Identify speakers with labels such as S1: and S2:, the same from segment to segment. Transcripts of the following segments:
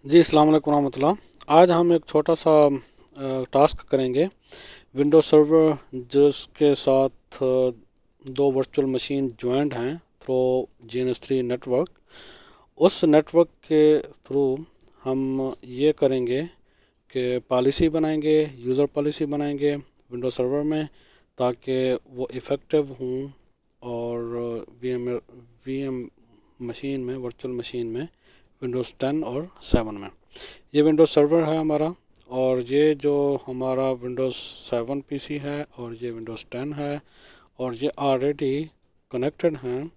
S1: जी अस्सलाम वालेकुम रहमतुल्लाह। आज हम एक छोटा सा टास्क करेंगे विंडोज सर्वर जिसके साथ दो वर्चुअल मशीन ज्वाइंट हैं थ्रू GNS3 नेटवर्क। उस नेटवर्क के थ्रू हम ये करेंगे कि पॉलिसी बनाएंगे, यूज़र पॉलिसी बनाएंगे विंडोज सर्वर में, ताकि वो इफ़ेक्टिव हों और वी एम मशीन में, वर्चुअल मशीन में, विंडोज़ 10 और 7 में। ये विंडोज़ सर्वर है हमारा, और ये जो हमारा विंडोज़ 7 पीसी है और ये विंडोज़ 10 है, और ये ऑलरेडी कनेक्टेड हैं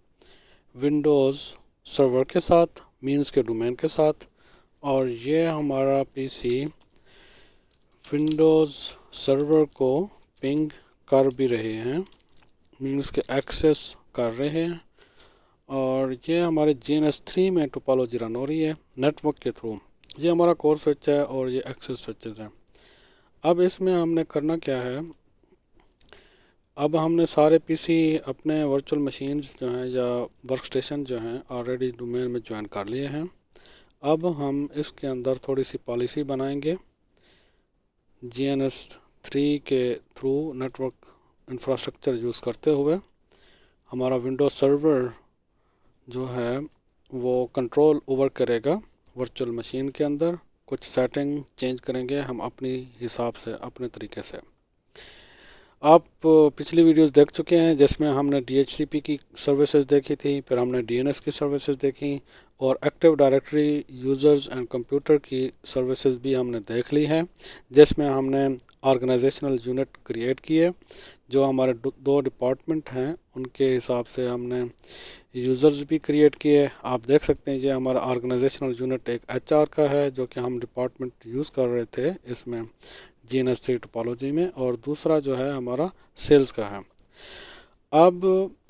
S1: विंडोज़ सर्वर के साथ, मीन्स के डोमेन के साथ। और ये हमारा पीसी विंडोज़ सर्वर को पिंग कर भी रहे हैं, मीन्स के एक्सेस कर रहे हैं। और ये हमारे GNS3 में टोपोलॉजी रन हो रही है नेटवर्क के थ्रू। ये हमारा कोर स्विच है और ये एक्सेस स्विचेज है। अब इसमें हमने करना क्या है, अब हमने सारे पीसी अपने वर्चुअल मशीन्स जो हैं या वर्क स्टेशन जो हैं ऑलरेडी डोमेन में ज्वाइन कर लिए हैं। अब हम इसके अंदर थोड़ी सी पॉलिसी बनाएंगे GNS3 के थ्रू नेटवर्क इंफ्रास्ट्रक्चर यूज़ करते हुए। हमारा विंडोज सर्वर जो है वो कंट्रोल ओवर करेगा वर्चुअल मशीन के अंदर। कुछ सेटिंग चेंज करेंगे हम अपनी हिसाब से, अपने तरीके से। आप पिछली वीडियोस देख चुके हैं जिसमें हमने DHCP की सर्विसेज देखी थी, फिर हमने DNS की सर्विसेज देखी, और active directory users and computer की सर्विसेज भी हमने देख ली हैं, जिसमें हमने ऑर्गेनाइजेशनल यूनिट क्रिएट किए। जो हमारे दो डिपार्टमेंट हैं उनके हिसाब से हमने यूज़र्स भी क्रिएट किए। आप देख सकते हैं ये हमारा ऑर्गेनाइजेशनल यूनिट एक HR का है जो कि हम डिपार्टमेंट यूज़ कर रहे थे इसमें GNS3 टोपोलॉजी में, और दूसरा जो है हमारा सेल्स का है। अब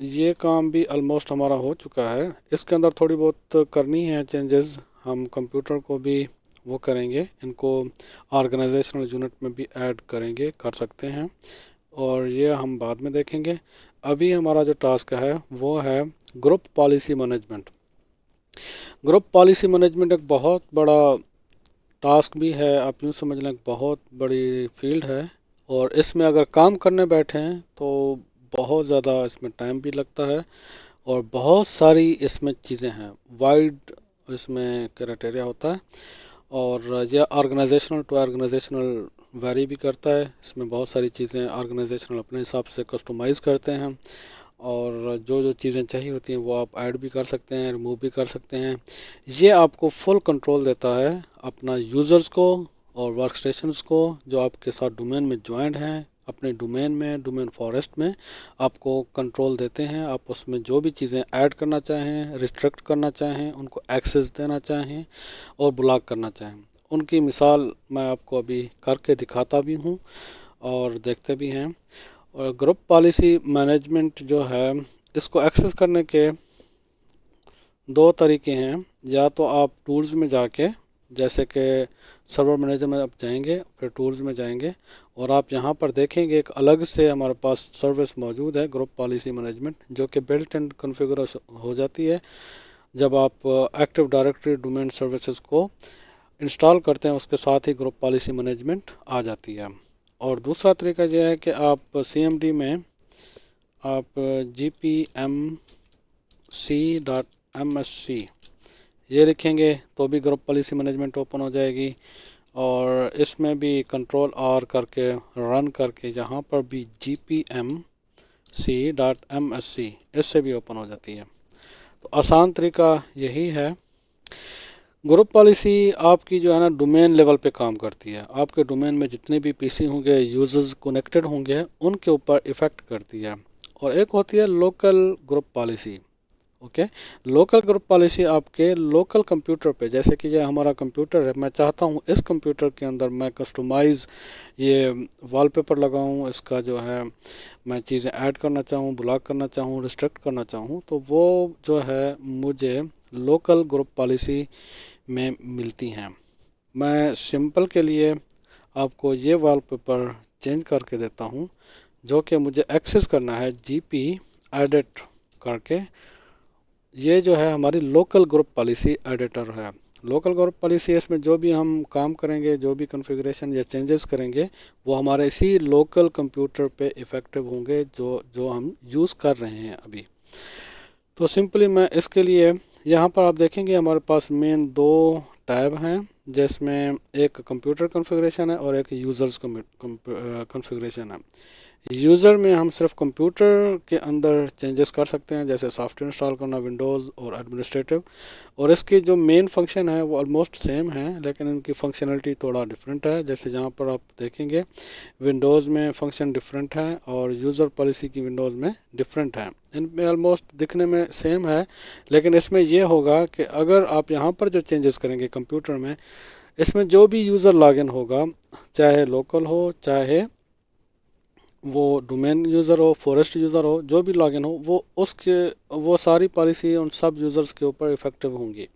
S1: ये काम भी ऑलमोस्ट हमारा हो चुका है। इसके अंदर थोड़ी बहुत करनी है चेंजेस, हम कंप्यूटर को भी वो करेंगे, इनको ऑर्गेनाइजेशनल यूनिट में भी ऐड करेंगे, कर सकते हैं, और ये हम बाद में देखेंगे। अभी हमारा जो टास्क है वो है group policy management. Group policy management एक बहुत बड़ा टास्क भी है, आप यूँ समझ लें एक बहुत बड़ी फील्ड है, और इसमें अगर काम करने बैठे हैं तो बहुत ज़्यादा इसमें टाइम भी लगता है, और बहुत सारी इसमें चीज़ें हैं, वाइड इसमें क्राइटेरिया होता है, और यह ऑर्गेनाइजेशनल टू ऑर्गेनाइजेशनल वेरी भी करता है। इसमें बहुत सारी चीज़ें ऑर्गेनाइजेशनल अपने हिसाब से कस्टमाइज़ करते हैं, और जो जो चीज़ें चाहिए होती हैं वो आप ऐड भी कर सकते हैं, रिमूव भी कर सकते हैं। ये आपको फुल कंट्रोल देता है अपना यूज़र्स को और वर्क स्टेशंस को जो आपके साथ डोमेन में ज्वाइंट हैं। अपने डोमेन में, डोमेन फॉरेस्ट में आपको कंट्रोल देते हैं। आप उसमें जो भी चीज़ें ऐड करना चाहें, रिस्ट्रिक्ट करना चाहें, उनको एक्सेस देना चाहें और ब्लॉक करना चाहें, उनकी मिसाल मैं आपको अभी करके दिखाता भी हूँ और देखते भी हैं। और ग्रुप पॉलिसी मैनेजमेंट जो है, इसको एक्सेस करने के दो तरीके हैं। या तो आप टूल्स में जाके, जैसे कि सर्वर मैनेजर में आप जाएंगे, फिर टूल्स में जाएंगे, और आप यहाँ पर देखेंगे एक अलग से हमारे पास सर्विस मौजूद है ग्रुप पॉलिसी मैनेजमेंट, जो कि बिल्ट इन कॉन्फ़िगर हो जाती है जब आप एक्टिव डायरेक्टरी डोमेन सर्विसेज को इंस्टॉल करते हैं। उसके साथ ही ग्रुप पॉलिसी मैनेजमेंट आ जाती है। और दूसरा तरीका यह है कि आप CMD में आप gpmc.msc ये लिखेंगे तो भी ग्रुप पॉलिसी मैनेजमेंट ओपन हो जाएगी, और इसमें भी कंट्रोल R करके रन करके यहाँ पर भी gpmc.msc इससे भी ओपन हो जाती है। तो आसान तरीका यही है। ग्रुप पॉलिसी आपकी जो है ना डोमेन लेवल पे काम करती है। आपके डोमेन में जितने भी पीसी होंगे, यूजर्स कनेक्टेड होंगे, उनके ऊपर इफ़ेक्ट करती है। और एक होती है local group policy. Okay, local group policy आपके लोकल कंप्यूटर पे, जैसे कि ये हमारा कंप्यूटर है, मैं चाहता हूँ इस कंप्यूटर के अंदर मैं कस्टमाइज़ ये वॉलपेपर लगाऊँ, इसका जो है मैं चीज़ें ऐड करना चाहूँ, ब्लॉक करना चाहूँ, रिस्ट्रिक्ट करना चाहूँ, तो वो जो है मुझे लोकल ग्रुप पॉलिसी में मिलती हैं। मैं सिंपल के लिए आपको ये वॉलपेपर चेंज करके देता हूँ, जो कि मुझे एक्सेस करना है GP एडिट करके। ये जो है हमारी लोकल ग्रुप पॉलिसी एडिटर है। लोकल ग्रुप पॉलिसी इसमें जो भी हम काम करेंगे, जो भी कॉन्फ़िगरेशन या चेंजेस करेंगे, वो हमारे इसी लोकल कंप्यूटर पे इफ़ेक्टिव होंगे जो जो हम यूज़ कर रहे हैं अभी। तो सिंपली मैं इसके लिए यहाँ पर आप देखेंगे हमारे पास मेन दो टैब हैं, जिसमें एक कंप्यूटर कॉन्फ़िगरेशन है और एक यूज़र्स कॉन्फ़िगरेशन है। यूज़र में हम सिर्फ कंप्यूटर के अंदर चेंजेस कर सकते हैं, जैसे सॉफ्टवेयर इंस्टॉल करना, विंडोज़ और एडमिनिस्ट्रेटिव। और इसकी जो मेन फंक्शन है वो ऑलमोस्ट सेम है, लेकिन इनकी फंक्शनलिटी थोड़ा डिफरेंट है। जैसे जहाँ पर आप देखेंगे विंडोज़ में फंक्शन डिफरेंट है और यूज़र पॉलिसी की विंडोज़ में डिफरेंट है। इनमें ऑलमोस्ट दिखने में सेम है, लेकिन इसमें यह होगा कि अगर आप यहाँ पर जो चेंजेस करेंगे कंप्यूटर में, इसमें जो भी यूज़र लॉगिन होगा, चाहे लोकल हो, चाहे वो डोमेन यूज़र हो, फॉरेस्ट यूज़र हो, जो भी लॉगिन हो, वो सारी पॉलिसी उन सब यूज़र्स के ऊपर इफ़ेक्टिव होंगी।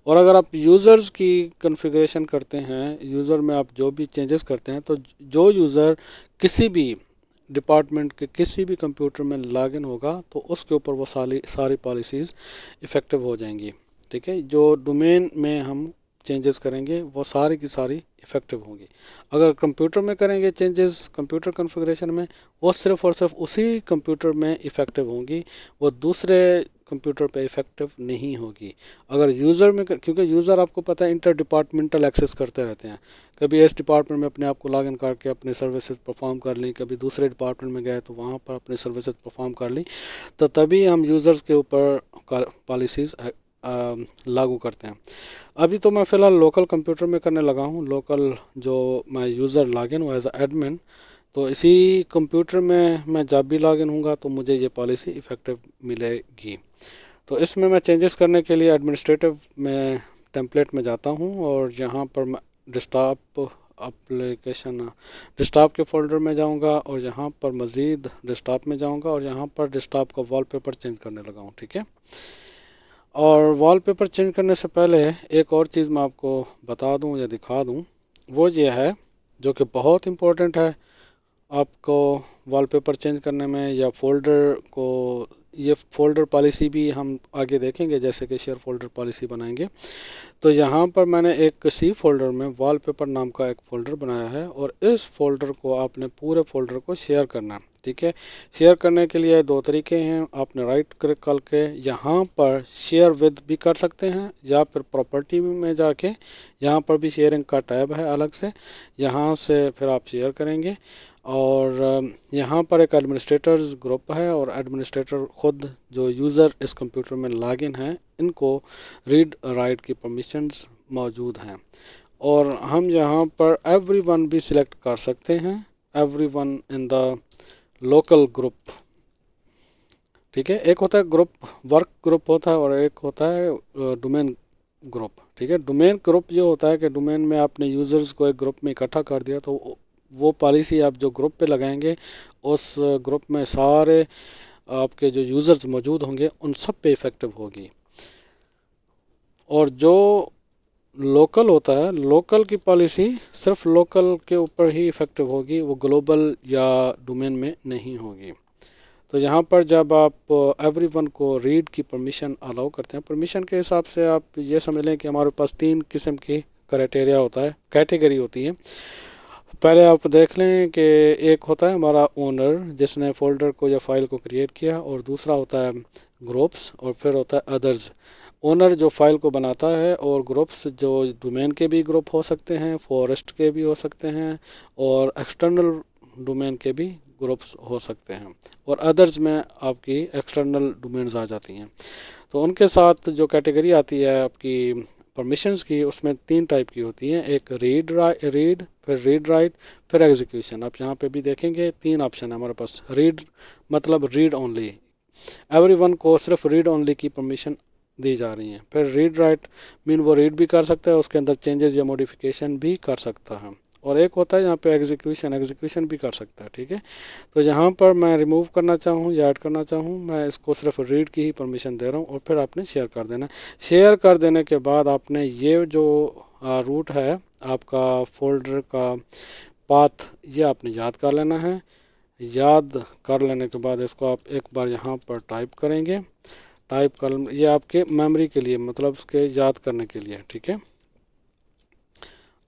S1: और अगर आप यूज़र्स की कॉन्फ़िगरेशन करते हैं, यूज़र में आप जो भी चेंजेस करते हैं, तो जो यूज़र किसी भी डिपार्टमेंट के किसी भी कंप्यूटर में लॉगिन होगा तो उसके ऊपर वो सारी पॉलिसीज़ इफ़ेक्टिव हो जाएंगी। ठीक है, जो डोमेन में हम चेंजेस करेंगे वो सारी की सारी इफ़ेक्टिव होंगी। अगर कंप्यूटर में करेंगे चेंजेस, कंप्यूटर कॉन्फ़िगरेशन में, वो सिर्फ़ और सिर्फ उसी कंप्यूटर में इफ़ेक्टिव होंगी, वो दूसरे कंप्यूटर पे इफ़ेक्टिव नहीं होगी। अगर यूज़र में क्योंकि यूज़र आपको पता है इंटर डिपार्टमेंटल एक्सेस करते रहते हैं, कभी इस डिपार्टमेंट में अपने आप को लॉगिन करके अपने सर्विसेज परफॉर्म कर ली, कभी दूसरे डिपार्टमेंट में गए तो वहाँ पर अपने सर्विसेज परफॉर्म कर ली, तो तभी हम यूज़र्स के ऊपर पॉलिसीज़ लागू करते हैं। अभी तो मैं फ़िलहाल लोकल कंप्यूटर में करने लगा हूँ, लोकल जो मैं यूज़र लॉगिन हुआ एज एडमिन, तो इसी कंप्यूटर में मैं जब भी लॉगिन हूँगा तो मुझे ये पॉलिसी इफ़ेक्टिव मिलेगी। तो इसमें मैं चेंजेस करने के लिए एडमिनिस्ट्रेटिव में टेम्पलेट में जाता हूँ और यहाँ पर मैं डेस्कटॉप के फोल्डर में जाऊँगा और यहाँ पर मज़ीद डेस्कटॉप में जाऊँगा और यहाँ पर डेस्कटॉप का वॉलपेपर चेंज करने लगा हूँ। ठीक है, और वॉलपेपर चेंज करने से पहले एक और चीज़ मैं आपको बता दूं या दिखा दूं, वो ये है जो कि बहुत इम्पोर्टेंट है आपको वॉलपेपर चेंज करने में या फोल्डर को। ये फोल्डर पॉलिसी भी हम आगे देखेंगे, जैसे कि शेयर फोल्डर पॉलिसी बनाएंगे। तो यहाँ पर मैंने एक सी फोल्डर में वॉलपेपर नाम का एक फ़ोल्डर बनाया है और इस फोल्डर को आपने पूरे फोल्डर को शेयर करना है। ठीक है, शेयर करने के लिए दो तरीके हैं। आपने राइट क्लिक करके यहाँ पर शेयर विद भी कर सकते हैं, या फिर प्रॉपर्टी में जाके यहाँ पर भी शेयरिंग का टैब है अलग से, यहाँ से फिर आप शेयर करेंगे। और यहाँ पर एक एडमिनिस्ट्रेटर्स ग्रुप है और एडमिनिस्ट्रेटर खुद जो यूज़र इस कंप्यूटर में लॉगिन हैं, इनको रीड राइट की परमिशंस मौजूद हैं। और हम यहाँ पर एवरीवन भी सिलेक्ट कर सकते हैं, everyone in the local group. ठीक है, एक होता है ग्रुप, वर्क ग्रुप होता है, और एक होता है डोमेन ग्रुप। ठीक है, डोमेन ग्रुप ये होता है कि डोमेन में आपने यूज़र्स को एक ग्रुप में इकट्ठा कर दिया, तो वो पॉलिसी आप जो ग्रुप पे लगाएंगे उस ग्रुप में सारे आपके जो यूज़र्स मौजूद होंगे उन सब पे इफ़ेक्टिव होगी। और जो लोकल होता है, लोकल की पॉलिसी सिर्फ लोकल के ऊपर ही इफ़ेक्टिव होगी, वो ग्लोबल या डोमेन में नहीं होगी। तो यहाँ पर जब आप एवरीवन को रीड की परमिशन अलाउ करते हैं, परमिशन के हिसाब से आप ये समझ लें कि हमारे पास तीन किस्म की क्राइटेरिया होता है, कैटेगरी होती है। पहले आप देख लें कि एक होता है हमारा ओनर जिसने फ़ोल्डर को या फाइल को क्रिएट किया, और दूसरा होता है ग्रुप्स, और फिर होता है अदर्स। ओनर जो फाइल को बनाता है, और ग्रुप्स जो डोमेन के भी ग्रुप हो सकते हैं, फॉरेस्ट के भी हो सकते हैं, और एक्सटर्नल डोमेन के भी ग्रुप्स हो सकते हैं। और अदर्स में आपकी एक्सटर्नल डोमेन्स आ जाती हैं। तो उनके साथ जो कैटेगरी आती है आपकी परमिशंस की, उसमें तीन टाइप की होती हैं, एक रीड, फिर रीड राइट, फिर एग्जीक्यूशन। आप यहाँ पे भी देखेंगे तीन ऑप्शन है हमारे पास। रीड मतलब रीड ओनली, एवरीवन को सिर्फ रीड ओनली की परमिशन दी जा रही है। फिर रीड राइट मीन वो रीड भी कर सकता है, उसके अंदर चेंजेस या मॉडिफिकेशन भी कर सकता है। और एक होता है यहाँ पे एग्जीक्यूशन भी कर सकता है। ठीक है, तो यहाँ पर मैं रिमूव करना चाहूँ या ऐड करना चाहूँ, मैं इसको सिर्फ रीड की ही परमिशन दे रहा हूँ, और फिर आपने शेयर कर देना। शेयर कर देने के बाद आपने ये जो रूट है आपका फोल्डर का पाथ, ये आपने याद कर लेना है। याद कर लेने के बाद इसको आप एक बार यहाँ पर टाइप करेंगे। टाइप कॉलम, ये आपके मेमोरी के लिए, मतलब उसके याद करने के लिए, ठीक है।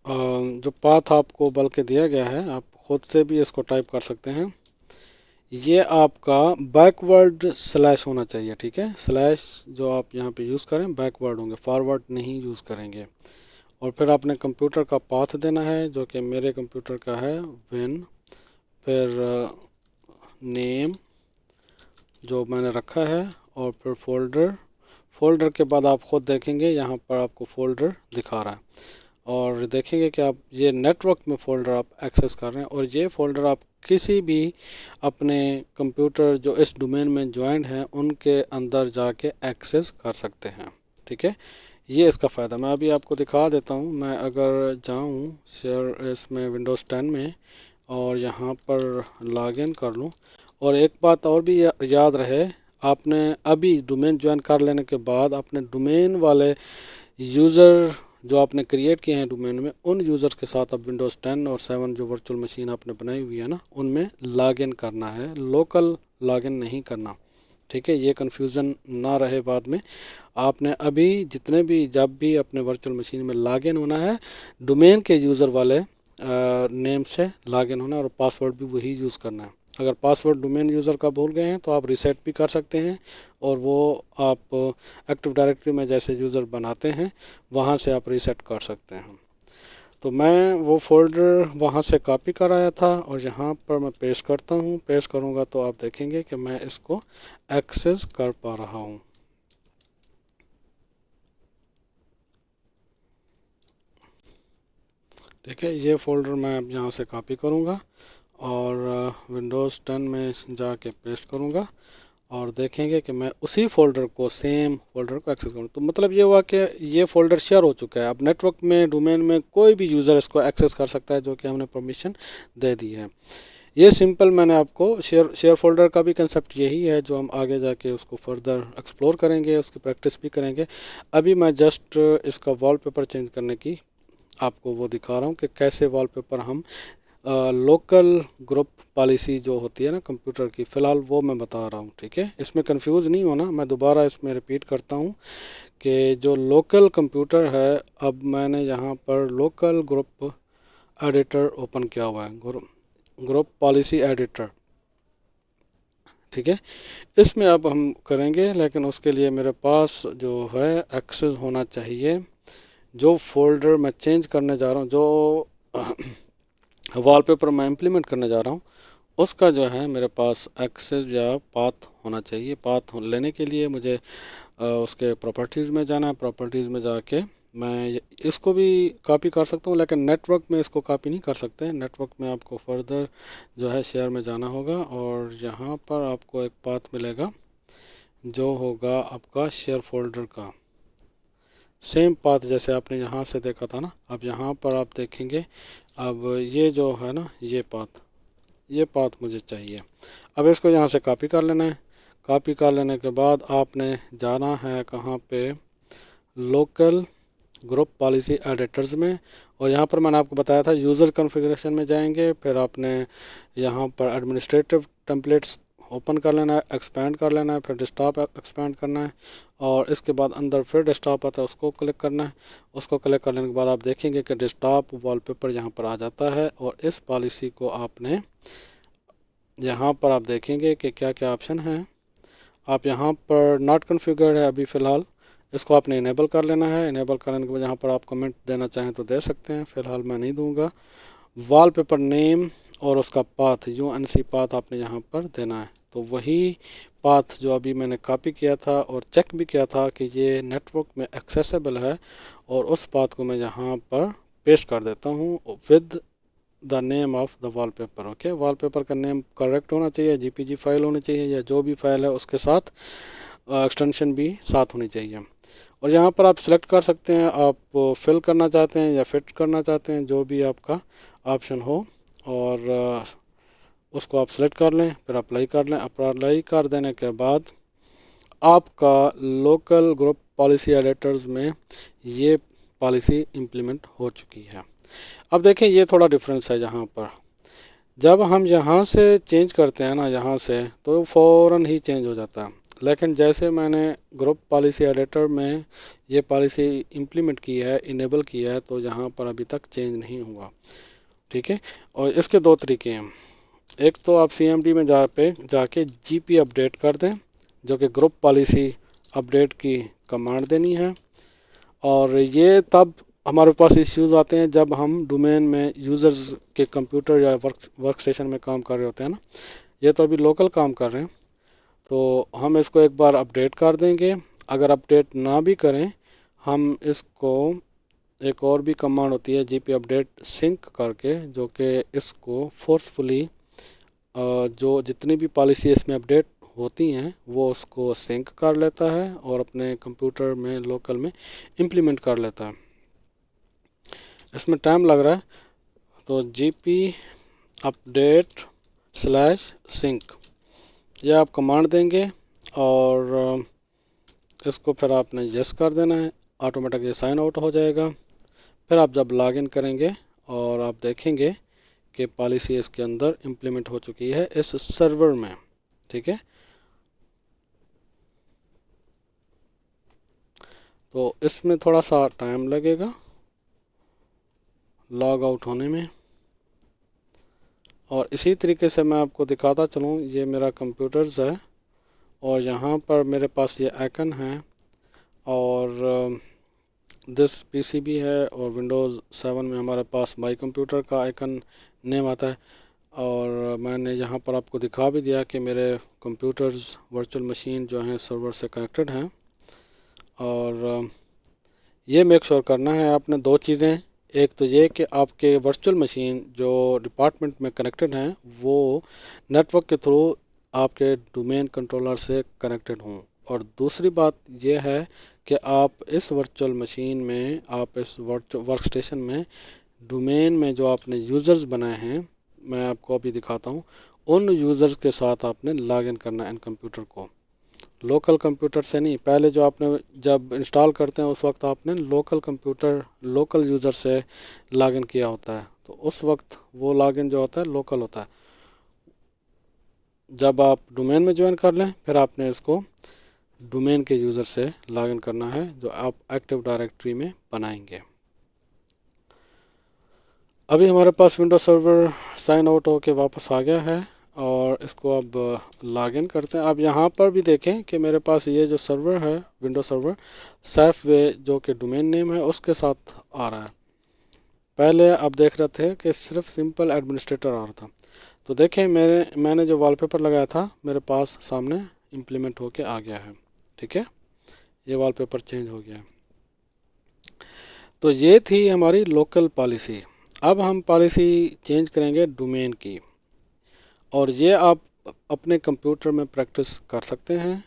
S1: जो पाथ आपको बल्कि दिया गया है, आप खुद से भी इसको टाइप कर सकते हैं। ये आपका बैकवर्ड स्लैश होना चाहिए, ठीक है। स्लैश जो आप यहाँ पे यूज़ करें बैकवर्ड होंगे, फॉरवर्ड नहीं यूज़ करेंगे। और फिर आपने कंप्यूटर का पाथ देना है, जो कि मेरे कंप्यूटर का है विन, फिर नेम जो मैंने रखा है, और फिर फोल्डर के बाद आप ख़ुद देखेंगे यहाँ पर आपको फ़ोल्डर दिखा रहा है, और देखेंगे कि आप ये नेटवर्क में फ़ोल्डर आप एक्सेस कर रहे हैं, और ये फ़ोल्डर आप किसी भी अपने कंप्यूटर जो इस डोमेन में ज्वाइंट हैं उनके अंदर जाके एक्सेस कर सकते हैं, ठीक है। ये इसका फ़ायदा मैं अभी आपको दिखा देता हूँ। मैं अगर जाऊँ शेयर इसमें विंडोज़ 10 में और यहाँ पर लॉगिन कर लूँ, और एक बात और भी याद रहे, आपने अभी डोमेन ज्वाइन कर लेने के बाद अपने डोमेन वाले यूज़र जो आपने क्रिएट किए हैं डोमेन में, उन यूज़र के साथ अब विंडोज़ 10 और 7 जो वर्चुअल मशीन आपने बनाई हुई है ना, उनमें लॉगिन करना है, लोकल लॉगिन नहीं करना, ठीक है। ये कन्फ्यूज़न ना रहे बाद में। आपने अभी जितने भी जब भी अपने वर्चुअल मशीन में लॉगिन होना है, डोमेन के यूज़र वाले नेम से लॉगिन होना, और पासवर्ड भी वही यूज़ करना है। अगर पासवर्ड डोमेन यूज़र का भूल गए हैं तो आप रीसेट भी कर सकते हैं, और वो आप एक्टिव डायरेक्टरी में जैसे यूज़र बनाते हैं वहाँ से आप रीसेट कर सकते हैं। तो मैं वो फ़ोल्डर वहाँ से कॉपी कराया था, और यहाँ पर मैं पेस्ट करता हूँ। पेस्ट करूँगा तो आप देखेंगे कि मैं इसको एक्सेस कर पा रहा हूँ। ठीक है, ये फ़ोल्डर मैं अब यहाँ से कॉपी करूँगा और विंडोज़ 10 में जाके पेस्ट करूँगा, और देखेंगे कि मैं उसी फ़ोल्डर को, सेम फ़ोल्डर को एक्सेस करूँ। तो मतलब ये हुआ कि ये फ़ोल्डर शेयर हो चुका है। अब नेटवर्क में, डोमेन में कोई भी यूज़र इसको एक्सेस कर सकता है, जो कि हमने परमिशन दे दी है। ये सिंपल मैंने आपको शेयर फ़ोल्डर का भी कंसेप्ट यही है, जो हम आगे जाके उसको फर्दर एक्सप्लोर करेंगे, उसकी प्रैक्टिस भी करेंगे। अभी मैं जस्ट इसका वॉलपेपर चेंज करने की आपको वो दिखा रहा हूँ कि कैसे वॉलपेपर हम लोकल ग्रुप पॉलिसी जो होती है ना कंप्यूटर की, फ़िलहाल वो मैं बता रहा हूँ, ठीक है। इसमें कंफ्यूज नहीं होना, मैं दोबारा इसमें रिपीट करता हूँ कि जो लोकल कंप्यूटर है, अब मैंने यहाँ पर लोकल ग्रुप एडिटर ओपन किया हुआ है, ग्रुप पॉलिसी एडिटर, ठीक है। इसमें अब हम करेंगे, लेकिन उसके लिए मेरे पास जो है एक्सेस होना चाहिए। जो फोल्डर मैं चेंज करने जा रहा हूँ, जो वॉलपेपर मैं इम्प्लीमेंट करने जा रहा हूँ, उसका जो है मेरे पास एक्सेस या पाथ होना चाहिए। पाथ लेने के लिए मुझे उसके प्रॉपर्टीज़ में जाना है। प्रॉपर्टीज़ में जाके मैं इसको भी कॉपी कर सकता हूँ, लेकिन नेटवर्क में इसको कॉपी नहीं कर सकते। नेटवर्क में आपको फर्दर जो है शेयर में जाना होगा, और यहाँ पर आपको एक पाथ मिलेगा जो होगा आपका शेयर फोल्डर का, सेम पाथ जैसे आपने यहाँ से देखा था ना। अब यहाँ पर आप देखेंगे, अब ये जो है ना, ये पाथ मुझे चाहिए। अब इसको यहाँ से कॉपी कर लेना है। कॉपी कर लेने के बाद आपने जाना है कहाँ पे, लोकल ग्रुप पॉलिसी एडिटर्स में, और यहाँ पर मैंने आपको बताया था यूज़र कॉन्फ़िगरेशन में जाएंगे, फिर आपने यहाँ पर एडमिनिस्ट्रेटिव टेम्पलेट्स ओपन कर लेना है, एक्सपेंड कर लेना है, फिर डेस्कटॉप एक्सपेंड करना है, और इसके बाद अंदर फिर डेस्कटॉप आता है, उसको क्लिक करना है। उसको क्लिक करने के बाद आप देखेंगे कि डेस्कटॉप वॉलपेपर यहाँ पर आ जाता है, और इस पॉलिसी को आपने यहाँ पर आप देखेंगे कि क्या क्या ऑप्शन हैं। आप यहाँ पर नॉट कॉन्फ़िगर्ड है अभी फ़िलहाल, इसको आपने इनेबल कर लेना है। इनेबल करने के बाद यहाँ पर आप कमेंट देना चाहें तो दे सकते हैं, फ़िलहाल मैं नहीं दूंगा। वॉलपेपर नेम और उसका पाथ, UNC पाथ आपने यहाँ पर देना है। तो वही पाथ जो अभी मैंने कॉपी किया था और चेक भी किया था कि ये नेटवर्क में एक्सेसिबल है, और उस पाथ को मैं यहाँ पर पेस्ट कर देता हूँ with the name of the wallpaper. Okay, wallpaper का नेम करेक्ट होना चाहिए, JPG फाइल होनी चाहिए, या जो भी फाइल है उसके साथ एक्सटेंशन भी साथ होनी चाहिए। और यहाँ पर आप सिलेक्ट कर सकते हैं, आप फिल करना चाहते हैं या फिट करना चाहते हैं, जो भी आपका ऑप्शन हो, और उसको आप सिलेक्ट कर लें, फिर अप्लाई कर लें। अप्लाई कर देने के बाद आपका लोकल ग्रुप पॉलिसी एडिटर्स में ये पॉलिसी इम्प्लीमेंट हो चुकी है। अब देखें, ये थोड़ा डिफरेंस है यहाँ पर। जब हम यहाँ से चेंज करते हैं ना, यहाँ से, तो फ़ौरन ही चेंज हो जाता है, लेकिन जैसे मैंने ग्रुप पॉलिसी एडिटर में ये पॉलिसी इम्प्लीमेंट की है, इनेबल किया है, तो यहाँ पर अभी तक चेंज नहीं हुआ। ठीक है, और इसके दो तरीके हैं। एक तो आप CMD में जाके GP अपडेट कर दें, जो कि ग्रुप पॉलिसी अपडेट की कमांड देनी है। और ये तब हमारे पास इश्यूज आते हैं जब हम डोमेन में यूज़र्स के कंप्यूटर या वर्क स्टेशन में काम कर रहे होते हैं ना। ये तो अभी लोकल काम कर रहे हैं, तो हम इसको एक बार अपडेट कर देंगे। अगर अपडेट ना भी करें, हम इसको एक और भी कमांड होती है GP अपडेट सिंक करके, जो कि इसको फोर्सफुली जो जितनी भी पॉलिसी इसमें अपडेट होती हैं वो उसको सिंक कर लेता है और अपने कंप्यूटर में लोकल में इम्प्लीमेंट कर लेता है। इसमें टाइम लग रहा है, तो GP अपडेट /सिंक यह आप कमांड देंगे और इसको फिर आपने यस कर देना है, ऑटोमेटिक ये साइन आउट हो जाएगा। फिर आप जब लॉगिन करेंगे और आप देखेंगे कि पॉलिसी इसके अंदर इम्प्लीमेंट हो चुकी है इस सर्वर में। ठीक है, तो इसमें थोड़ा सा टाइम लगेगा लॉग आउट होने में। और इसी तरीके से मैं आपको दिखाता चलूँ, ये मेरा कंप्यूटर्स है और यहाँ पर मेरे पास ये आइकन है और दिस PCB है, और विंडोज़ 7 में हमारे पास माई कंप्यूटर का आइकन नेम आता है। और मैंने यहाँ पर आपको दिखा भी दिया कि मेरे कंप्यूटर्स वर्चुअल मशीन जो हैं सर्वर से कनेक्टेड हैं। और ये मेक श्योर करना है आपने दो चीज़ें। एक तो ये कि आपके वर्चुअल मशीन जो डिपार्टमेंट में कनेक्टेड हैं वो नेटवर्क के थ्रू आपके डोमेन कंट्रोलर से कनेक्टेड हों। और दूसरी बात यह है कि आप इस वर्चुअल मशीन में, आप इस वर्क स्टेशन में डोमेन में जो आपने यूज़र्स बनाए हैं, मैं आपको अभी दिखाता हूँ, उन यूज़र्स के साथ आपने लॉगिन करना है इन कंप्यूटर को, लोकल कंप्यूटर से नहीं। पहले जो आपने जब इंस्टॉल करते हैं उस वक्त आपने लोकल कंप्यूटर, लोकल यूज़र से लॉगिन किया होता है, तो उस वक्त वो लॉगिन जो होता है लोकल होता है। जब आप डोमेन में ज्वाइन कर लें फिर आपने इसको डोमेन के यूज़र से लॉगिन करना है जो आप एक्टिव डायरेक्टरी में बनाएंगे। अभी हमारे पास विंडोज सर्वर साइन आउट होके वापस आ गया है और इसको अब लॉगिन करते हैं। अब यहाँ पर भी देखें कि मेरे पास ये जो सर्वर है विंडोज सर्वर सैफवे जो कि डोमेन नेम है उसके साथ आ रहा है। पहले आप देख रहे थे कि सिर्फ सिंपल एडमिनिस्ट्रेटर आ रहा था। तो देखें मैंने जो वॉलपेपर लगाया था मेरे पास सामने इम्प्लीमेंट होके आ गया है। ठीक है, ये वॉलपेपर चेंज हो गया है। तो ये थी हमारी लोकल पॉलिसी। अब हम पॉलिसी चेंज करेंगे डोमेन की, और ये आप अपने कंप्यूटर में प्रैक्टिस कर सकते हैं।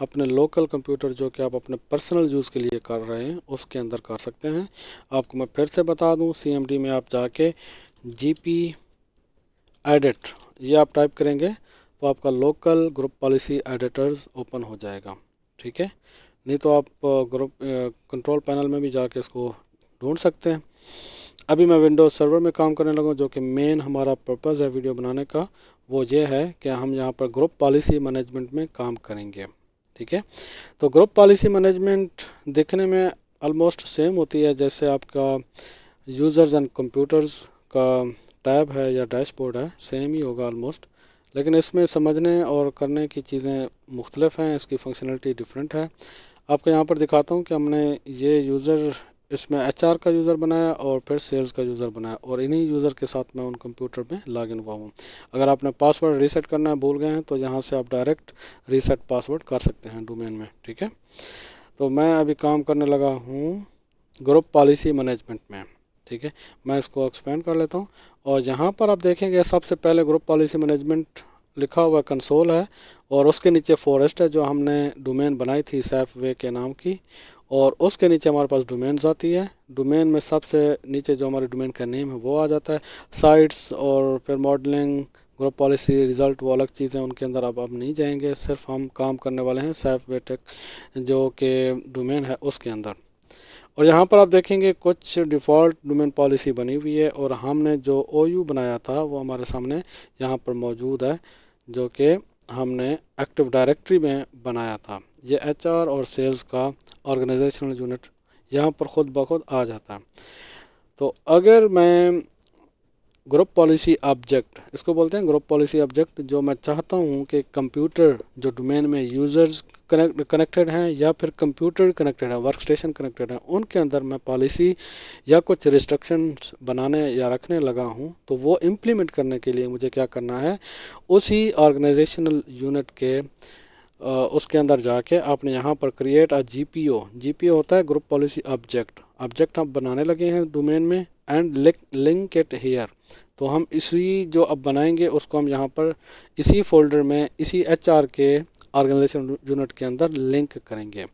S1: अपने लोकल कंप्यूटर जो कि आप अपने पर्सनल यूज़ के लिए कर रहे हैं उसके अंदर कर सकते हैं। आपको मैं फिर से बता दूं, CMD में आप जाके GP एडिट ये आप टाइप करेंगे तो आपका local group policy editors open हो जाएगा। ठीक है, नहीं तो आप ग्रुप कंट्रोल पैनल में भी जाके इसको ढूंढ सकते हैं। अभी मैं विंडोज़ सर्वर में काम करने लगा, जो कि मेन हमारा पर्पज़ है वीडियो बनाने का, वो ये है कि हम यहाँ पर ग्रुप पॉलिसी मैनेजमेंट में काम करेंगे। ठीक है, तो ग्रुप पॉलिसी मैनेजमेंट देखने में ऑलमोस्ट सेम होती है जैसे आपका यूज़र्स एंड कंप्यूटर्स का टैब है या डैशबोर्ड है, सेम ही होगा ऑलमोस्ट। लेकिन इसमें समझने और करने की चीज़ें मुख्तलिफ हैं, इसकी फंक्शनलिटी डिफरेंट है। आपको यहाँ पर दिखाता हूँ कि हमने ये यूज़र इसमें HR का यूज़र बनाया और फिर सेल्स का यूज़र बनाया, और इन्हीं यूज़र के साथ मैं उन कंप्यूटर में लॉगिन हुआ हूँ। अगर आपने पासवर्ड रीसेट करना है भूल गए हैं तो यहाँ से आप डायरेक्ट रीसेट पासवर्ड कर सकते हैं डोमेन में। ठीक है, तो मैं अभी काम करने लगा हूँ ग्रुप पॉलिसी मैनेजमेंट में। ठीक है, मैं इसको एक्सपेंड कर लेता हूँ और यहाँ पर आप देखेंगे सबसे पहले ग्रुप पॉलिसी मैनेजमेंट लिखा हुआ कंसोल है और उसके नीचे फॉरेस्ट है जो हमने डोमेन बनाई थी सैफवे के नाम की, और उसके नीचे हमारे पास डोमेन्स आती है। डोमेन में सबसे नीचे जो हमारे डोमेन का नेम है वो आ जाता है। साइट्स और फिर मॉडलिंग, ग्रुप पॉलिसी, रिज़ल्ट, वो अलग चीज़ें, उनके अंदर अब नहीं जाएंगे। सिर्फ हम काम करने वाले हैं सैफवे टेक जो कि डोमेन है उसके अंदर। और यहाँ पर आप देखेंगे कुछ डिफ़ॉल्ट डोमेन पॉलिसी बनी हुई है और हमने जो OU बनाया था वो हमारे सामने यहाँ पर मौजूद है, जो कि हमने एक्टिव डायरेक्टरी में बनाया था। ये HR और सेल्स का ऑर्गेनाइजेशनल यूनिट यहाँ पर खुद ब खुद आ जाता है। तो अगर मैं ग्रुप पॉलिसी ऑब्जेक्ट, इसको बोलते हैं ग्रुप पॉलिसी ऑब्जेक्ट, जो मैं चाहता हूँ कि कंप्यूटर जो डोमेन में यूज़र्स कनेक्टेड हैं या फिर कंप्यूटर कनेक्टेड है, वर्क स्टेशन कनेक्टेड है, उनके अंदर मैं पॉलिसी या कुछ रिस्ट्रिक्शंस बनाने या रखने लगा हूँ, तो वो इम्प्लीमेंट करने के लिए मुझे क्या करना है, उसी ऑर्गेनाइजेशनल यूनिट के उसके अंदर जाके आपने यहाँ पर क्रिएट अ जीपीओ होता है ग्रुप पॉलिसी ऑब्जेक्ट हम बनाने लगे हैं डोमेन में, एंड लिंक इट हियर। तो हम इसी जो अब बनाएंगे उसको हम यहाँ पर इसी फोल्डर में इसी HR के ऑर्गेनाइजेशन यूनिट के अंदर लिंक करेंगे।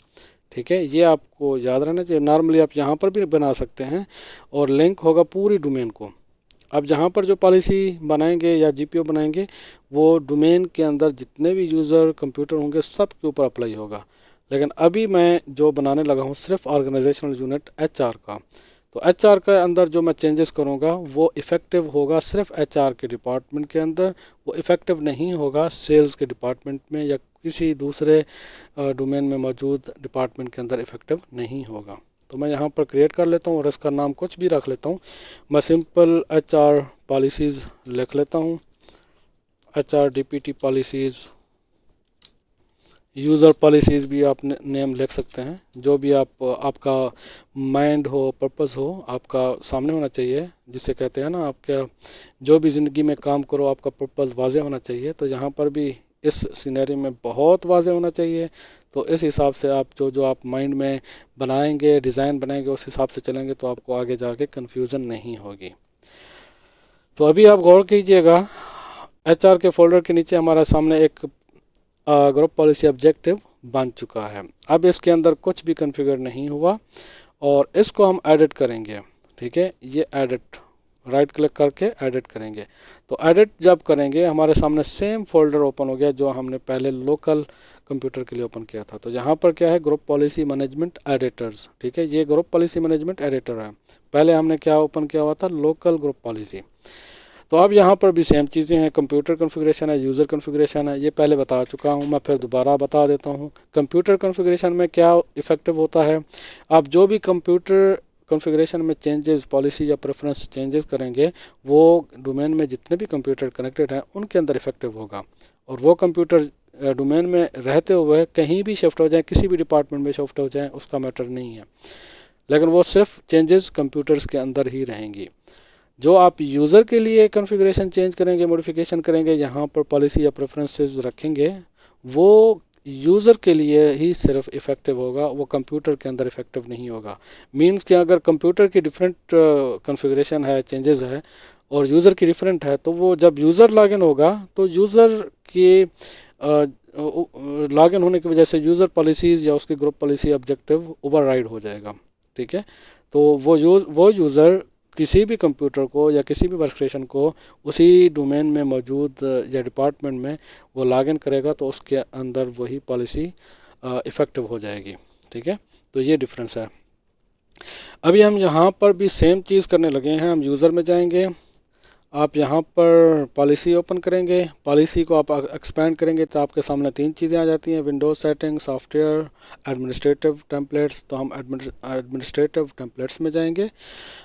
S1: ठीक है, ये आपको याद रहना चाहिए। नॉर्मली आप यहाँ पर भी बना सकते हैं और लिंक होगा पूरी डोमेन को। अब जहाँ पर जो पॉलिसी बनाएंगे या जीपीओ बनाएंगे वो डोमेन के अंदर जितने भी यूज़र कंप्यूटर होंगे सब के ऊपर अप्लाई होगा। लेकिन अभी मैं जो बनाने लगा हूँ सिर्फ ऑर्गेनाइजेशनल यूनिट HR का, तो HR के अंदर जो मैं चेंजेस करूँगा वो इफ़ेक्टिव होगा सिर्फ HR के डिपार्टमेंट के अंदर, वो इफ़ेक्टिव नहीं होगा सेल्स के डिपार्टमेंट में या किसी दूसरे डोमेन में मौजूद डिपार्टमेंट के अंदर इफ़ेक्टिव नहीं होगा। तो मैं यहाँ पर क्रिएट कर लेता हूँ और इसका नाम कुछ भी रख लेता हूँ। मैं सिंपल HR पॉलिसीज़ लिख लेता हूँ, HR DPT policies, user policies भी आप नेम लिख सकते हैं, जो भी आपका माइंड हो, पर्पस हो, आपका सामने होना चाहिए। जिसे कहते हैं ना, आपका जो भी ज़िंदगी में काम करो आपका पर्पस वाज़े होना चाहिए। तो यहाँ पर भी इस सिनेरियो में बहुत वाज़े होना चाहिए। तो इस हिसाब से आप जो आप माइंड में बनाएंगे, डिज़ाइन बनाएंगे, उस हिसाब से चलेंगे तो आपको आगे जाके कन्फ्यूज़न नहीं होगी। तो अभी आप गौर कीजिएगा, HR के फोल्डर के नीचे हमारा सामने एक ग्रुप पॉलिसी ऑब्जेक्टिव बन चुका है। अब इसके अंदर कुछ भी कॉन्फ़िगर नहीं हुआ और इसको हम एडिट करेंगे। ठीक है, ये एडिट, राइट क्लिक करके एडिट करेंगे। तो एडिट जब करेंगे हमारे सामने सेम फोल्डर ओपन हो गया जो हमने पहले लोकल कंप्यूटर के लिए ओपन किया था। तो यहाँ पर क्या है, ग्रुप पॉलिसी मैनेजमेंट एडिटर्स। ठीक है, ये ग्रुप पॉलिसी मैनेजमेंट एडिटर है। पहले हमने क्या ओपन किया हुआ था, लोकल ग्रुप पॉलिसी। तो अब यहाँ पर भी सेम चीज़ें हैं, कंप्यूटर कॉन्फ़िगरेशन है, यूज़र कॉन्फ़िगरेशन है, ये पहले बता चुका हूँ, मैं फिर दोबारा बता देता हूँ। कंप्यूटर कॉन्फ़िगरेशन में क्या इफ़ेक्टिव होता है, आप जो भी कंप्यूटर कॉन्फ़िगरेशन में चेंजेस, पॉलिसी या प्रेफरेंस चेंजेस करेंगे वो डोमेन में जितने भी कंप्यूटर कनेक्टेड हैं उनके अंदर इफ़ेक्टिव होगा। और वो कंप्यूटर डोमेन में रहते हुए कहीं भी शिफ्ट हो जाए, किसी भी डिपार्टमेंट में शिफ्ट हो जाए, उसका मैटर नहीं है, लेकिन वो सिर्फ चेंजेस कंप्यूटर्स के अंदर ही रहेंगी। जो आप यूज़र के लिए कॉन्फ़िगरेशन चेंज करेंगे, मॉडिफिकेशन करेंगे, यहाँ पर पॉलिसी या प्रेफरेंसेस रखेंगे, वो यूज़र के लिए ही सिर्फ इफ़ेक्टिव होगा, वो कंप्यूटर के अंदर इफ़ेक्टिव नहीं होगा। मींस कि अगर कंप्यूटर की डिफरेंट कॉन्फ़िगरेशन है, चेंजेस है, और यूज़र की डिफरेंट है, तो वो जब यूज़र लॉगिन होगा तो यूज़र के लॉगिन होने की वजह से यूज़र पॉलिसीज़ या उसकी ग्रुप पॉलिसी ऑब्जेक्टिव ओवरराइड हो जाएगा। ठीक है, तो वो यूज़र किसी भी कंप्यूटर को या किसी भी वर्कस्टेशन को उसी डोमेन में मौजूद या डिपार्टमेंट में वो लॉगिन करेगा तो उसके अंदर वही पॉलिसी इफ़ेक्टिव हो जाएगी। ठीक है, तो ये डिफरेंस है। अभी हम यहाँ पर भी सेम चीज़ करने लगे हैं। हम यूज़र में जाएंगे, आप यहाँ पर पॉलिसी ओपन करेंगे, पॉलिसी को आप एक्सपेंड करेंगे तो आपके सामने तीन चीज़ें आ जाती हैं, Windows setting, software, administrative templates. तो हम एडमिनिस्ट्रेटिव टेम्पलेट्स में जाएंगे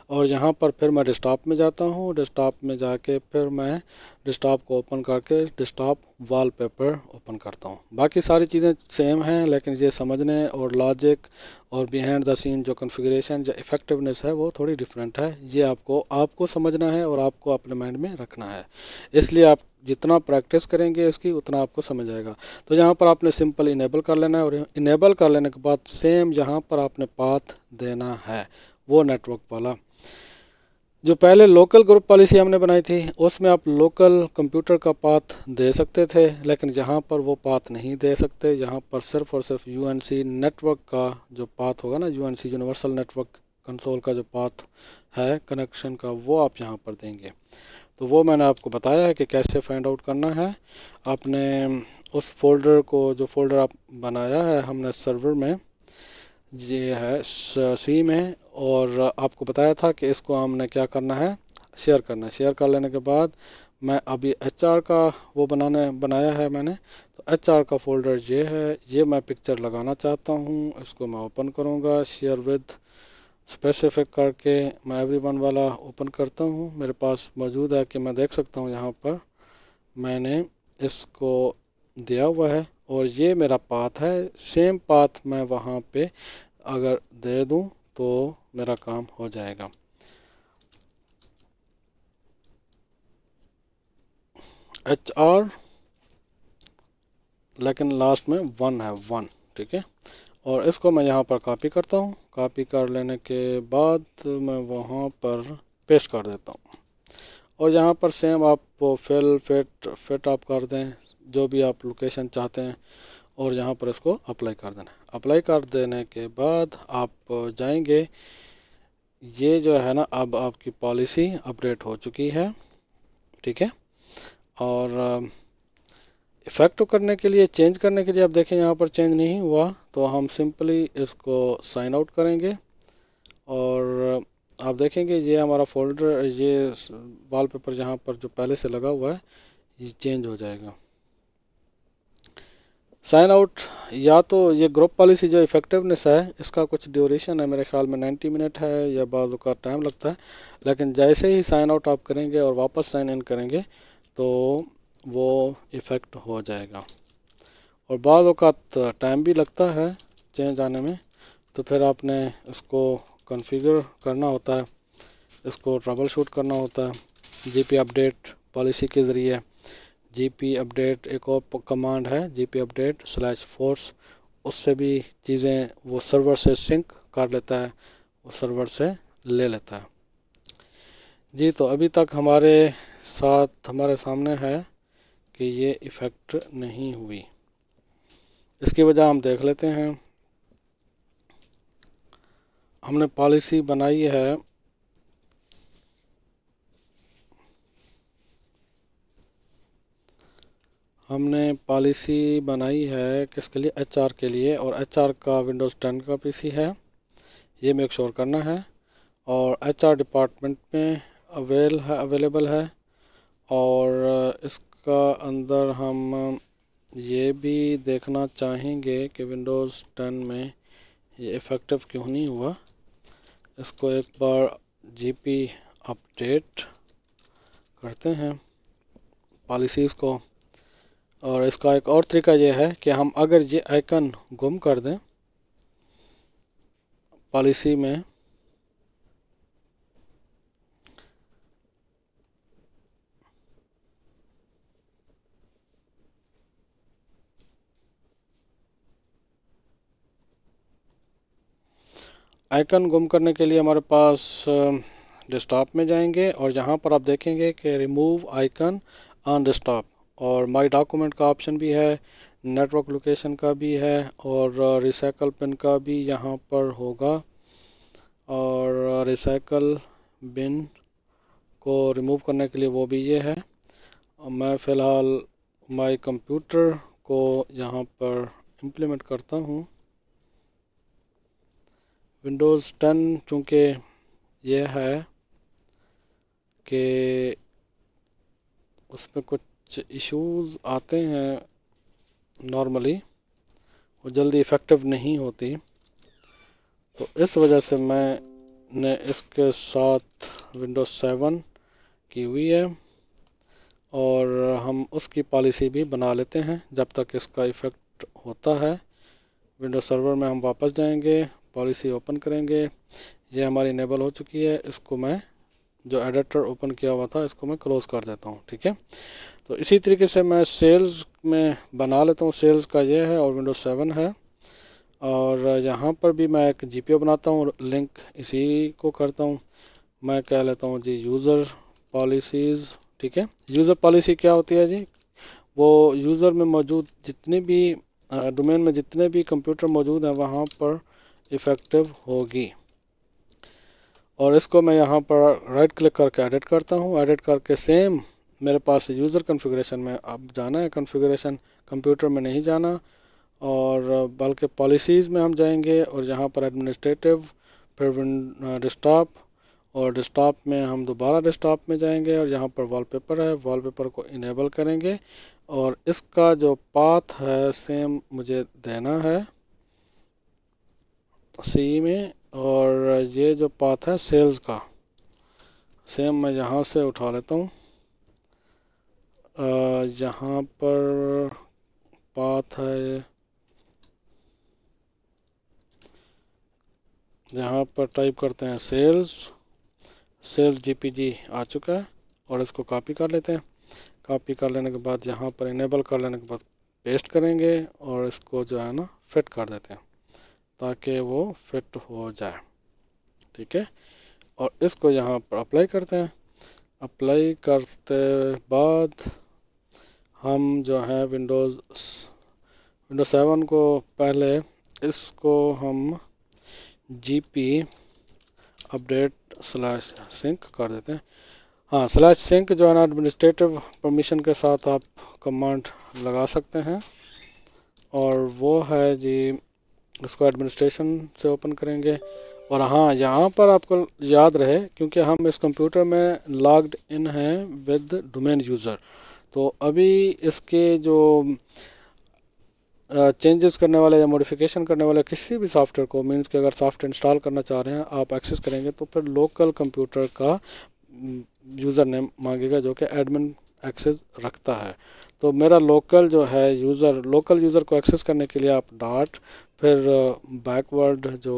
S1: और यहाँ पर फिर मैं डेस्कटॉप में जाता हूँ। डेस्कटॉप में जाके फिर मैं डेस्कटॉप को ओपन करके डेस्कटॉप वॉलपेपर ओपन करता हूँ। बाकी सारी चीज़ें सेम हैं, लेकिन ये समझने और लॉजिक और बिहाइंड द सीन जो कॉन्फ़िगरेशन या इफ़ेक्टिवनेस है वो थोड़ी डिफरेंट है। ये आपको समझना है और आपको अपने माइंड में रखना है, इसलिए आप जितना प्रैक्टिस करेंगे इसकी उतना आपको समझ आएगा। तो यहाँ पर आपने सिंपल इनेबल कर लेना है और इनेबल कर लेने के बाद सेम यहाँ पर आपने पाथ देना है वो नेटवर्क वाला। जो पहले लोकल ग्रुप पॉलिसी हमने बनाई थी उसमें आप लोकल कंप्यूटर का पाथ दे सकते थे, लेकिन यहाँ पर वो पाथ नहीं दे सकते। यहाँ पर सिर्फ और सिर्फ यूएनसी नेटवर्क का जो पाथ होगा ना, यूएनसी यूनिवर्सल नेटवर्क कंसोल का जो पाथ है कनेक्शन का, वो आप यहाँ पर देंगे। तो वो मैंने आपको बताया है कि कैसे फाइंड आउट करना है। आपने उस फोल्डर को, जो फोल्डर आप बनाया है हमने सर्वर में, ये है सी में, और आपको बताया था कि इसको हमने क्या करना है, शेयर करना है। शेयर कर लेने के बाद मैं अभी HR का वो बनाया है मैंने। तो HR का फ़ोल्डर ये है, ये मैं पिक्चर लगाना चाहता हूँ। इसको मैं ओपन करूँगा, शेयर विद स्पेसिफिक करके मैं एवरीवन वाला ओपन करता हूँ। मेरे पास मौजूद है कि मैं देख सकता हूँ यहाँ पर मैंने इसको दिया हुआ है और ये मेरा पाथ है। सेम पाथ मैं वहाँ पे अगर दे दूँ तो मेरा काम हो जाएगा। HR लेकिन लास्ट में 1 है, 1, ठीक है। और इसको मैं यहाँ पर कॉपी करता हूँ। कॉपी कर लेने के बाद मैं वहाँ पर पेस्ट कर देता हूँ और यहाँ पर सेम आप फिट आप कर दें जो भी आप लोकेशन चाहते हैं और यहाँ पर इसको अप्लाई कर देना। अप्लाई कर देने के बाद आप जाएंगे, ये जो है ना अब आपकी पॉलिसी अपडेट हो चुकी है, ठीक है। और इफ़ेक्टिव करने के लिए, चेंज करने के लिए आप देखें यहाँ पर चेंज नहीं हुआ तो हम सिंपली इसको साइन आउट करेंगे और आप देखेंगे ये हमारा फोल्डर, ये वॉलपेपर जहाँ पर जो पहले से लगा हुआ है ये चेंज हो जाएगा। साइन आउट, या तो ये ग्रुप पॉलिसी जो इफ़ेक्टिवनेस है इसका कुछ ड्यूरेशन है, मेरे ख्याल में 90 मिनट है या बाद का टाइम लगता है, लेकिन जैसे ही साइन आउट आप करेंगे और वापस साइन इन करेंगे तो वो इफ़ेक्ट हो जाएगा। और बाद का टाइम भी लगता है चेंज आने में, तो फिर आपने इसको कॉन्फ़िगर करना होता है, इसको ट्रबल शूट करना होता है जीपी अपडेट पॉलिसी के ज़रिए। जीपी अपडेट एक और कमांड है, जीपी अपडेट /force, उससे भी चीज़ें वो सर्वर से सिंक कर लेता है, वो सर्वर से ले लेता है जी। तो अभी तक हमारे सामने है कि ये इफ़ेक्ट नहीं हुई। इसकी वजह हम देख लेते हैं। हमने पॉलिसी बनाई है, किसके लिए, HR के लिए, और HR का विंडोज़ 10 का PC है, ये मेक श्योर करना है। और HR डिपार्टमेंट में अवेलेबल है और इसका अंदर हम ये भी देखना चाहेंगे कि विंडोज़ 10 में ये इफ़ेक्टिव क्यों नहीं हुआ। इसको एक बार जीपी अपडेट करते हैं पॉलिसीज़ को। और इसका एक और तरीका ये है कि हम अगर ये आइकन गुम कर दें पॉलिसी में, आइकन गुम करने के लिए हमारे पास डेस्कटॉप में जाएंगे और यहाँ पर आप देखेंगे कि रिमूव आइकन ऑन डेस्कटॉप, और माय डॉक्यूमेंट का ऑप्शन भी है, नेटवर्क लोकेशन का भी है और रिसाइकल पिन का भी यहाँ पर होगा। और रिसाइकल बिन को रिमूव करने के लिए वो भी ये है। मैं फ़िलहाल माय कंप्यूटर को यहाँ पर इम्प्लीमेंट करता हूँ। विंडोज़ 10 चूँकि यह है कि उसमें कुछ इश्यूज़ आते हैं, नॉर्मली वो जल्दी इफ़ेक्टिव नहीं होती, तो इस वजह से मैंने इसके साथ विंडोज़ 7 की हुई है और हम उसकी पॉलिसी भी बना लेते हैं जब तक इसका इफ़ेक्ट होता है। विंडोज़ सर्वर में हम वापस जाएंगे, पॉलिसी ओपन करेंगे, ये हमारी इनेबल हो चुकी है। इसको मैं जो एडिटर ओपन किया हुआ था इसको मैं क्लोज़ कर देता हूँ, ठीक है। तो इसी तरीके से मैं सेल्स में बना लेता हूँ, सेल्स का ये है और विंडोज़ 7 है। और यहाँ पर भी मैं एक GPO बनाता हूँ, लिंक इसी को करता हूँ, मैं कह लेता हूँ जी यूज़र पॉलिसीज़, ठीक है। यूज़र पॉलिसी क्या होती है जी, वो यूज़र में मौजूद जितने भी डोमेन में जितने भी कंप्यूटर मौजूद हैं वहाँ पर इफ़ेक्टिव होगी। और इसको मैं यहाँ पर राइट क्लिक करके एडिट करता हूँ। एडिट करके सेम मेरे पास यूज़र कॉन्फ़िगरेशन में अब जाना है, कॉन्फ़िगरेशन कंप्यूटर में नहीं जाना, और बल्कि पॉलिसीज़ में हम जाएंगे और यहाँ पर एडमिनिस्ट्रेटिव, फिर डेस्कटॉप और डेस्कटॉप में हम दोबारा डेस्कटॉप में जाएंगे और यहाँ पर वॉलपेपर है, वॉलपेपर को इनेबल करेंगे और इसका जो पाथ है सेम मुझे देना है सी में, और ये जो पाथ है सेल्स का सेम मैं यहाँ से उठा लेता हूँ। यहाँ पर पाथ है, यहाँ पर टाइप करते हैं सेल्स जीपीजी आ चुका है और इसको कॉपी कर लेते हैं। कॉपी कर लेने के बाद यहाँ पर इनेबल कर लेने के बाद पेस्ट करेंगे और इसको जो है ना फिट कर देते हैं ताकि वो फिट हो जाए। ठीक है, और इसको यहाँ पर अप्लाई करते हैं। अप्लाई करते बाद हम जो है विंडोज़ 7 को पहले इसको हम जीपी अपडेट स्लैश सिंक कर देते हैं। हाँ, स्लैश सिंक जो है ना एडमिनिस्ट्रेटिव परमिशन के साथ आप कमांड लगा सकते हैं और वो है जी, इसको एडमिनिस्ट्रेशन से ओपन करेंगे। और हाँ, यहाँ पर आपको याद रहे क्योंकि हम इस कंप्यूटर में लॉग्ड इन हैं विद डोमेन यूज़र, तो अभी इसके जो चेंजेस करने वाले या मॉडिफिकेशन करने वाले किसी भी सॉफ्टवेयर को, मीन्स कि अगर सॉफ्टवेयर इंस्टॉल करना चाह रहे हैं आप एक्सेस करेंगे तो फिर लोकल कंप्यूटर का यूज़र नेम मांगेगा जो कि एडमिन एक्सेस रखता है। तो मेरा लोकल जो है लोकल यूज़र को एक्सेस करने के लिए आप डॉट फिर बैकवर्ड जो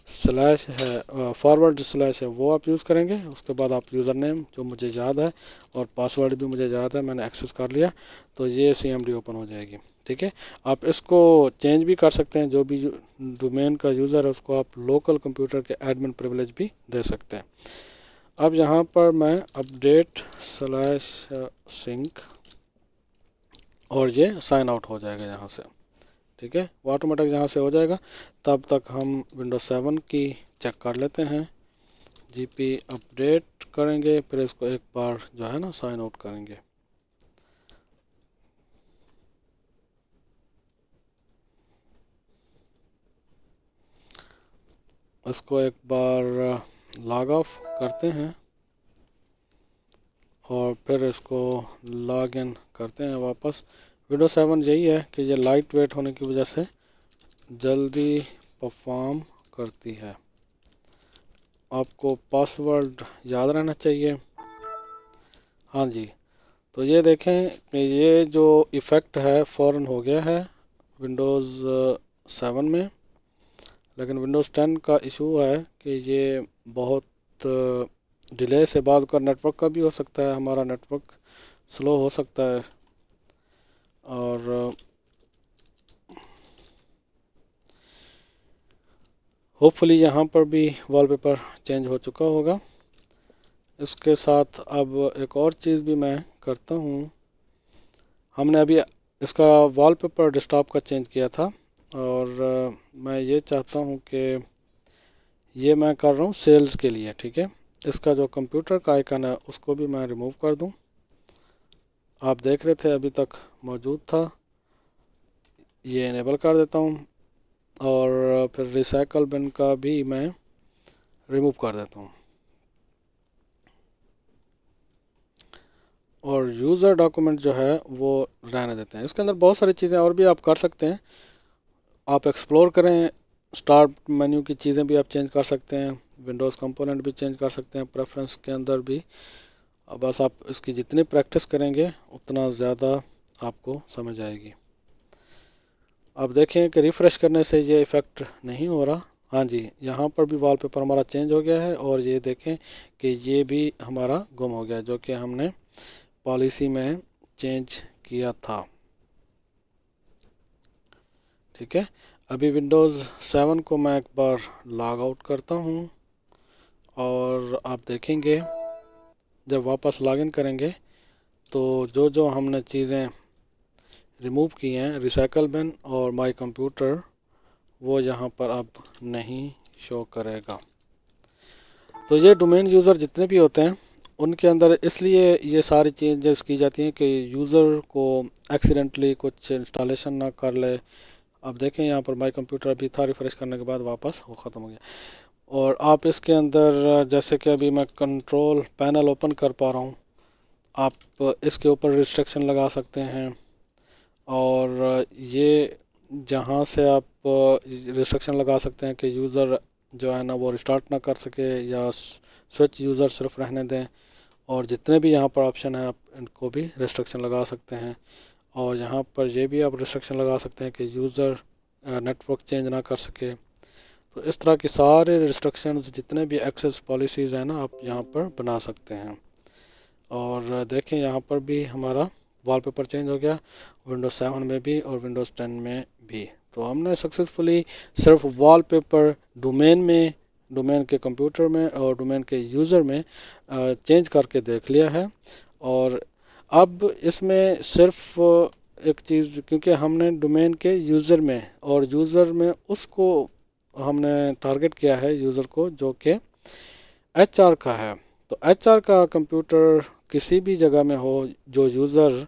S1: स्लैश है फॉरवर्ड स्लैश है वो आप यूज़ करेंगे। उसके बाद आप यूज़र नेम जो मुझे याद है और पासवर्ड भी मुझे याद है, मैंने एक्सेस कर लिया, तो ये CMD ओपन हो जाएगी। ठीक है, आप इसको चेंज भी कर सकते हैं, जो भी डोमेन का यूज़र है उसको आप लोकल कंप्यूटर के एडमिन प्रिविलेज भी दे सकते हैं। अब यहाँ पर मैं अपडेट स्लैश सिंक और ये साइन आउट हो जाएगा यहाँ से। ठीक है, वो ऑटोमेटिक यहाँ से हो जाएगा। तब तक हम विंडोज 7 की चेक कर लेते हैं। जीपी अपडेट करेंगे, फिर इसको एक बार जो है ना साइन आउट करेंगे। इसको एक बार लॉग ऑफ करते हैं और फिर इसको लॉग इन करते हैं वापस। विंडोज 7 यही है कि ये लाइट वेट होने की वजह से जल्दी परफॉर्म करती है। आपको पासवर्ड याद रहना चाहिए। हाँ जी, तो ये देखें कि ये जो इफ़ेक्ट है फ़ौरन हो गया है विंडोज़ 7 में, लेकिन विंडोज़ 10 का इशू है कि ये बहुत डिले से बाद का नेटवर्क का भी हो सकता है, हमारा नेटवर्क स्लो हो सकता है। और होपफुली यहाँ पर भी वॉलपेपर चेंज हो चुका होगा। इसके साथ अब एक और चीज़ भी मैं करता हूँ। हमने अभी इसका वॉलपेपर डेस्कटॉप का चेंज किया था और मैं ये चाहता हूँ कि ये मैं कर रहा हूँ सेल्स के लिए। ठीक है, इसका जो कंप्यूटर का आइकन है उसको भी मैं रिमूव कर दूँ। आप देख रहे थे अभी तक मौजूद था, ये इनेबल कर देता हूँ और फिर रिसाइकल बिन का भी मैं रिमूव कर देता हूँ। और यूज़र डॉक्यूमेंट जो है वो रहने देते हैं। इसके अंदर बहुत सारी चीज़ें और भी आप कर सकते हैं, आप एक्सप्लोर करें। स्टार्ट मेन्यू की चीज़ें भी आप चेंज कर सकते हैं, विंडोज़ कंपोनेंट भी चेंज कर सकते हैं, प्रेफरेंस के अंदर भी। बस आप इसकी जितनी प्रैक्टिस करेंगे उतना ज़्यादा आपको समझ आएगी। अब देखें कि रिफ़्रेश करने से ये इफ़ेक्ट नहीं हो रहा। हाँ जी, यहाँ पर भी वॉलपेपर हमारा चेंज हो गया है और ये देखें कि ये भी हमारा गुम हो गया जो कि हमने पॉलिसी में चेंज किया था। ठीक है, अभी विंडोज़ 7 को मैं एक बार लॉग आउट करता हूँ और आप देखेंगे जब वापस लॉगिन करेंगे तो जो जो हमने चीज़ें रिमूव की हैं, रिसाइकल बिन और माय कंप्यूटर, वो यहाँ पर अब नहीं शो करेगा। तो ये डोमेन यूज़र जितने भी होते हैं उनके अंदर इसलिए ये सारी चेंजेस की जाती हैं कि यूज़र को एक्सीडेंटली कुछ इंस्टॉलेशन ना कर ले। अब देखें यहाँ पर माय कंप्यूटर अभी था, रिफ़्रेश करने के बाद वापस वो ख़त्म हो गया। और आप इसके अंदर जैसे कि अभी मैं कंट्रोल पैनल ओपन कर पा रहा हूँ, आप इसके ऊपर रिस्ट्रिक्शन लगा सकते हैं। और ये जहाँ से आप रिस्ट्रिक्शन लगा सकते हैं कि यूज़र जो है ना वो रिस्टार्ट ना कर सके या स्विच यूज़र सिर्फ रहने दें। और जितने भी यहाँ पर ऑप्शन हैं आप इनको भी रिस्ट्रिक्शन लगा सकते हैं। और यहाँ पर ये भी आप रिस्ट्रिक्शन लगा सकते हैं कि यूज़र नेटवर्क चेंज ना कर सके। तो इस तरह की सारे रिस्ट्रिक्शंस जितने भी एक्सेस पॉलिसीज़ हैं ना आप यहाँ पर बना सकते हैं। और देखें यहाँ पर भी हमारा वॉलपेपर चेंज हो गया, विंडोज़ 7 में भी और विंडोज़ 10 में भी। तो हमने सक्सेसफुली सिर्फ वॉलपेपर डोमेन के कंप्यूटर में और डोमेन के यूज़र में चेंज करके देख लिया है। और अब इसमें सिर्फ एक चीज़, क्योंकि हमने डोमेन के यूज़र में और यूज़र में उसको हमने टारगेट किया है यूज़र को जो कि एचआर का है। तो एचआर का कंप्यूटर किसी भी जगह में हो जो यूज़र,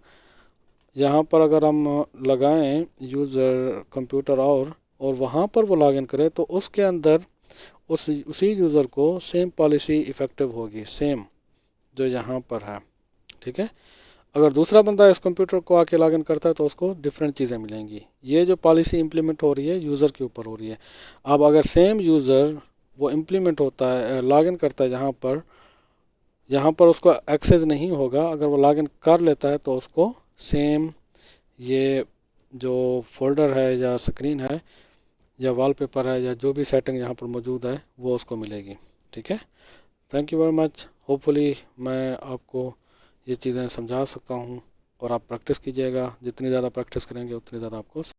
S1: यहाँ पर अगर हम लगाएं यूज़र कंप्यूटर और वहाँ पर वो लॉगिन करे तो उसके अंदर उसी यूज़र को सेम पॉलिसी इफ़ेक्टिव होगी, सेम जो यहाँ पर है। ठीक है। अगर दूसरा बंदा इस कंप्यूटर को आके लॉगिन करता है तो उसको डिफरेंट चीज़ें मिलेंगी। ये जो पॉलिसी इम्प्लीमेंट हो रही है यूज़र के ऊपर हो रही है। अब अगर सेम यूज़र वो इम्प्लीमेंट होता है, लॉगिन करता है यहाँ पर उसको एक्सेस नहीं होगा, अगर वो लॉगिन कर लेता है तो उसको सेम ये जो फोल्डर है या स्क्रीन है या वॉलपेपर है या जो भी सेटिंग यहाँ पर मौजूद है वो उसको मिलेगी। ठीक है। Thank you very much. Hopefully मैं आपको ये चीज़ें समझा सकता हूँ और आप प्रैक्टिस कीजिएगा। जितनी ज़्यादा प्रैक्टिस करेंगे उतनी ज़्यादा आपको